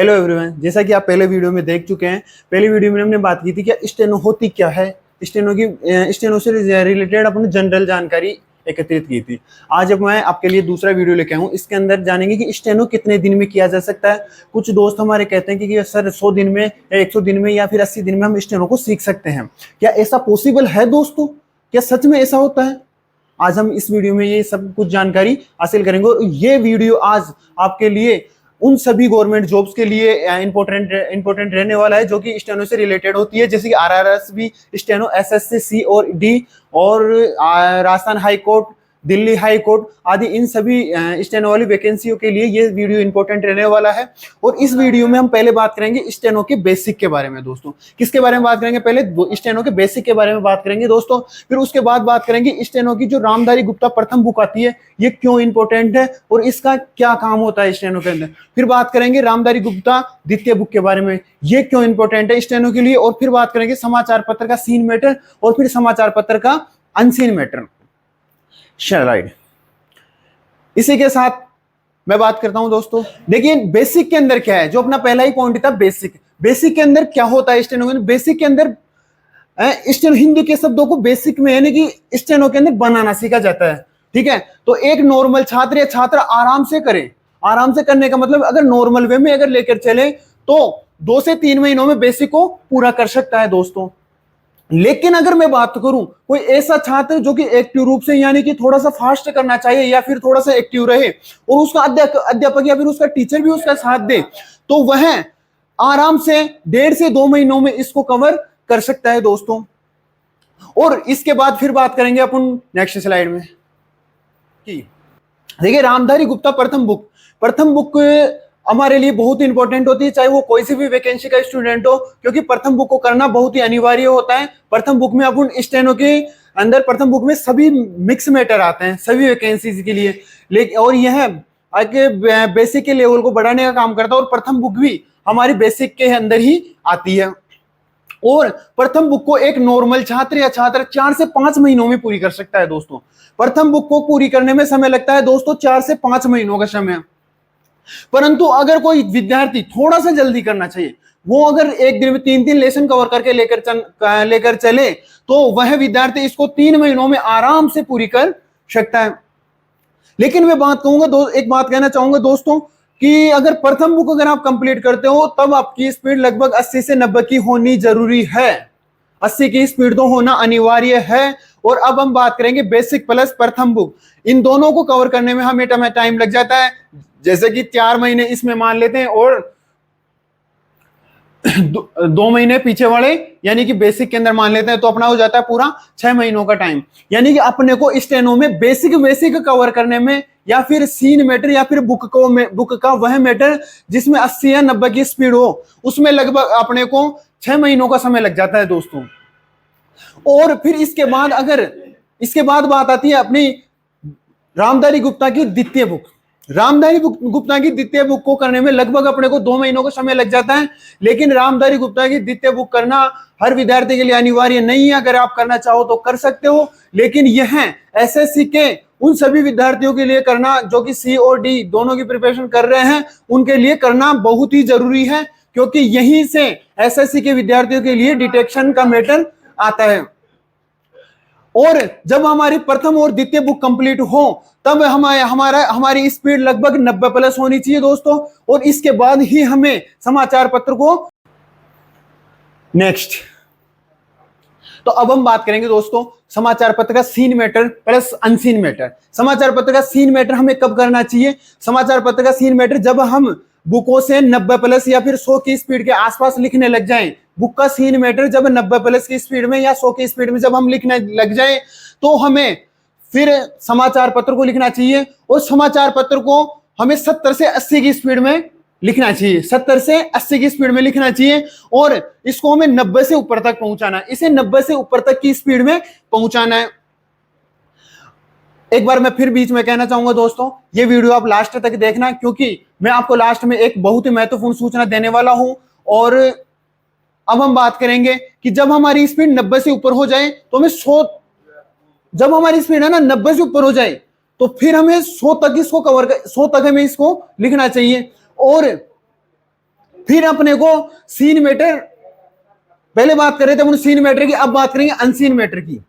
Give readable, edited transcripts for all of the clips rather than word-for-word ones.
Hello everyone, जैसा कि आप पहले वीडियो में देख चुके हैं। पहली वीडियो में हमने बात की थी कि स्टेनो होती क्या है, स्टेनो से रिलेटेड अपनी जनरल जानकारी एकत्रित की थी। आज अब मैं आपके लिए दूसरा वीडियो लेके आऊँ। इसके अंदर जानेंगे कि स्टेनो कितने दिन में किया जा सकता है। कुछ दोस्त हमारे कहते हैं कि सर 100 दिन में या 100 दिन में या फिर 80 दिन में हम स्टेनो को सीख सकते हैं। क्या ऐसा पॉसिबल है दोस्तों? क्या सच में ऐसा होता है? आज हम इस वीडियो में ये सब कुछ जानकारी हासिल करेंगे और ये वीडियो आज आपके लिए उन सभी गवर्नमेंट जॉब्स के लिए इंपॉर्टेंट रहने वाला है जो कि स्टेनो से रिलेटेड होती है, जैसे कि आरआरएस, स्टेनो, एसएससी, सी और डी और Rajasthan high court, Delhi high court आदि इन सभी स्टेनो वाली वैकेंसियों के लिए ये वीडियो इंपॉर्टेंट रहने वाला है। और इस वीडियो में हम पहले बात करेंगे स्टेनो के बेसिक के बारे में। दोस्तों, किसके बारे में बात करेंगे? पहले स्टेनो के बेसिक के बारे में बात करेंगे दोस्तों। फिर उसके बाद बात करेंगे स्टेनो की जो रामधारी गुप्ता प्रथम बुक आती है ये क्यों इंपॉर्टेंट है और इसका क्या काम होता है स्टेनो के अंदर। फिर बात करेंगे रामधारी गुप्ता द्वितीय बुक के बारे में, ये क्यों इंपॉर्टेंट है स्टेनो के लिए। और फिर बात करेंगे समाचार पत्र का सीन मैटर और फिर समाचार पत्र का अनसीन मैटर। राइट, इसी के साथ मैं बात करता हूं दोस्तों। देखिए बेसिक के अंदर क्या है, जो अपना पहला ही पॉइंट था बेसिक के अंदर क्या होता है स्टेनो के अंदर। बेसिक के अंदर स्टेनो हिंदी के शब्दों को बेसिक में यानी कि स्टेनो के अंदर बनाना सीखा जाता है। ठीक है, तो एक नॉर्मल छात्र या छात्र आराम से करे। आराम से करने का मतलब अगर नॉर्मल वे में अगर लेकर चले तो 2 से 3 महीनों में बेसिक को पूरा कर सकता है दोस्तों। लेकिन अगर मैं बात करूं कोई ऐसा छात्र जो कि एक्टिव रूप से यानी कि थोड़ा सा फास्ट करना चाहिए या फिर थोड़ा सा एक्टिव रहे और उसका अध्यापक या फिर उसका टीचर भी उसका साथ दे, तो वह आराम से 1.5 से 2 महीनों में इसको कवर कर सकता है दोस्तों। और इसके बाद फिर बात करेंगे अपन नेक्स्ट स्लाइड में कि देखिए रामधारी गुप्ता प्रथम बुक हमारे लिए बहुत ही इंपॉर्टेंट होती है, चाहे वो कोई सी भी वैकेंसी का स्टूडेंट हो, क्योंकि प्रथम बुक को करना बहुत ही अनिवार्य होता है। प्रथम बुक में अपन स्टेनो के अंदर प्रथम बुक में सभी मिक्स मैटर आते हैं सभी वैकेंसीज के लिए, लेकिन और यह आगे बेसिक के लेवल को बढ़ाने का काम करता है। और प्रथम बुक भी हमारी बेसिक के अंदर ही आती है। और प्रथम बुक को एक नॉर्मल छात्र या छात्र 4 से 5 महीनों में पूरी कर सकता है दोस्तों। प्रथम बुक को पूरी करने में समय लगता है दोस्तों 4 से 5 महीनों का समय। परंतु अगर कोई विद्यार्थी थोड़ा सा जल्दी करना चाहिए, वो अगर एक दिन में 3 लेसन कवर करके लेकर चले तो वह विद्यार्थी इसको 3 महीनों में आराम से पूरी कर सकता है। लेकिन मैं बात कहूंगा एक बात कहना चाहूंगा दोस्तों कि अगर प्रथम बुक अगर आप कंप्लीट करते हो तब आपकी स्पीड लगभग 80 से 90 की होनी जरूरी है। 80 की स्पीड तो होना अनिवार्य है। और अब हम बात करेंगे बेसिक प्लस प्रथम बुक, इन दोनों को कवर करने में हमें टाइम लग जाता है। जैसे कि 4 महीने इसमें मान लेते हैं और 2 महीने पीछे वाले यानी कि बेसिक के अंदर मान लेते हैं, तो अपना हो जाता है पूरा 6 महीनों का टाइम। यानी कि अपने को स्टेनो में बेसिक कवर करने में या फिर सीन मैटर या फिर बुक का वह मैटर जिसमें 80 या 90 की स्पीड हो, उसमें लगभग अपने को 6 महीनों का समय लग जाता है दोस्तों। और फिर इसके बाद बात आती है अपनी रामधारी गुप्ता की द्वितीय बुक। रामधारी गुप्ता की द्वितीय बुक को करने में लगभग अपने को 2 महीनों का समय लग जाता है। लेकिन रामधारी गुप्ता की द्वितीय बुक करना हर विद्यार्थी के लिए अनिवार्य नहीं है। अगर आप करना चाहो तो कर सकते हो, लेकिन यह एसएससी के उन सभी विद्यार्थियों के लिए करना जो कि सी और डी दोनों की प्रिपरेशन कर रहे हैं, उनके लिए करना बहुत ही जरूरी है, क्योंकि यहीं से एसएससी के विद्यार्थियों के लिए डिटेक्शन का मैटर आता है। और जब हमारी प्रथम और द्वितीय बुक कंप्लीट हो तब हमारी स्पीड लगभग 90 प्लस होनी चाहिए दोस्तों। और इसके बाद ही हमें समाचार पत्र को नेक्स्ट। तो अब हम बात करेंगे दोस्तों समाचार पत्र का seen matter plus unseen matter. समाचार पत्र का सीन मैटर हमें कब करना चाहिए? समाचार पत्र का सीन मैटर जब हम बुकों से 90 प्लस या फिर 100 की स्पीड के आसपास लिखने लग जाएं। बुक का सीन मैटर जब 90 प्लस की स्पीड में या 100 की स्पीड में जब हम लिखने लग जाएं तो हमें फिर समाचार पत्र को लिखना चाहिए। और समाचार पत्र को हमें 70 से 80 की स्पीड में लिखना चाहिए। 70 से 80 की स्पीड में लिखना चाहिए और इसको हमें 90 से ऊपर तक पहुंचाना है। इसे 90 से ऊपर तक की स्पीड में पहुंचाना है। एक बार मैं फिर बीच में कहना चाहूंगा दोस्तों, ये वीडियो आप लास्ट तक देखना, क्योंकि मैं आपको लास्ट में एक बहुत ही महत्वपूर्ण सूचना देने वाला हूं। और अब हम बात करेंगे कि जब हमारी स्पीड 90 से ऊपर हो जाए तो हमें 100, जब हमारी स्पीड है ना 90 से ऊपर हो जाए तो फिर हमें 100 तक इसको 100 तक हमें इसको लिखना चाहिए। और फिर अपने को सीन मैटर, पहले बात कर रहे थे सीन मैटर की, अब बात करेंगे अनसीन मैटर की।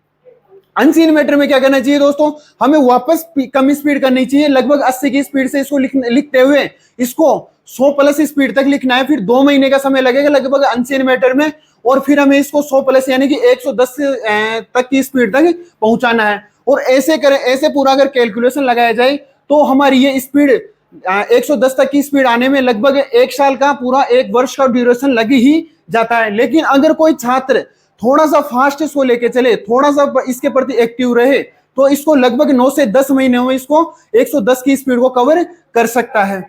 अनसीन मैटर में क्या करना चाहिए दोस्तों, हमें वापस कम स्पीड करनी चाहिए, लगभग 80 की स्पीड से इसको लिखते हुए इसको 100 प्लस स्पीड तक लिखना है। फिर 2 महीने का समय लगेगा लगभग अनसीन मैटर में, और फिर हमें इसको 100 प्लस यानी कि 110 तक की स्पीड तक पहुंचाना है। और ऐसे करें, ऐसे पूरा अगर कैलकुलेशन लगाया जाए तो हमारी ये स्पीड 110 तक की स्पीड आने में लगभग 1 साल का, पूरा 1 वर्ष का ड्यूरेशन लग ही जाता है। लेकिन अगर कोई छात्र थोड़ा सा फास्ट इसको लेके चले, थोड़ा सा इसके प्रति एक्टिव रहे, तो इसको लगभग 9 से 10 महीने में इसको 110 की स्पीड को कवर कर सकता है।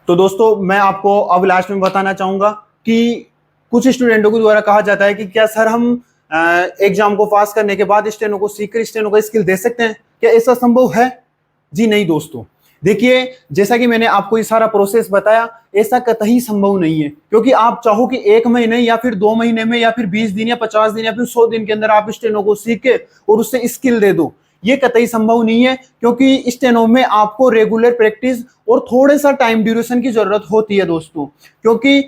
तो दोस्तों मैं आपको अब लास्ट में बताना चाहूंगा कि कुछ स्टूडेंटों के द्वारा कहा जाता है कि क्या सर हम एग्जाम को पास करने के बाद स्टेनो को सीखकर स्टेनो का स्किल दे सकते हैं, क्या ऐसा संभव है? जी नहीं दोस्तों, देखिए जैसा कि मैंने आपको ये सारा प्रोसेस बताया, ऐसा कतई संभव नहीं है। क्योंकि आप चाहो कि 1 महीने या फिर 2 महीने में या फिर 20 दिन या 50 दिन या फिर 100 दिन के अंदर आप स्टेनो को सीख के और उससे स्किल दे दो, ये कतई संभव नहीं है। क्योंकि स्टेनो में आपको रेगुलर प्रैक्टिस और थोड़े सा टाइम ड्यूरेशन की जरूरत होती है दोस्तों। क्योंकि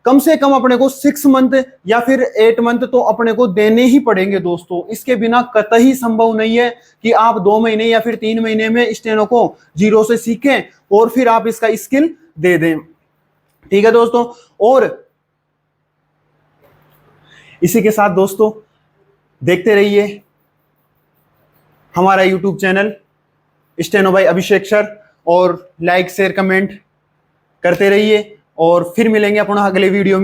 कम से कम अपने को 6 मंथ या फिर 8 मंथ तो अपने को देने ही पड़ेंगे दोस्तों। इसके बिना कतई संभव नहीं है कि आप 2 महीने या फिर 3 महीने में स्टेनो को जीरो से सीखें और फिर आप इसका स्किल दे दें। ठीक है दोस्तों, और इसी के साथ दोस्तों देखते रहिए हमारा यूट्यूब चैनल स्टेनो बाय अभिषेक सर, और लाइक शेयर कमेंट करते रहिए, और फिर मिलेंगे अपना अगले वीडियो में।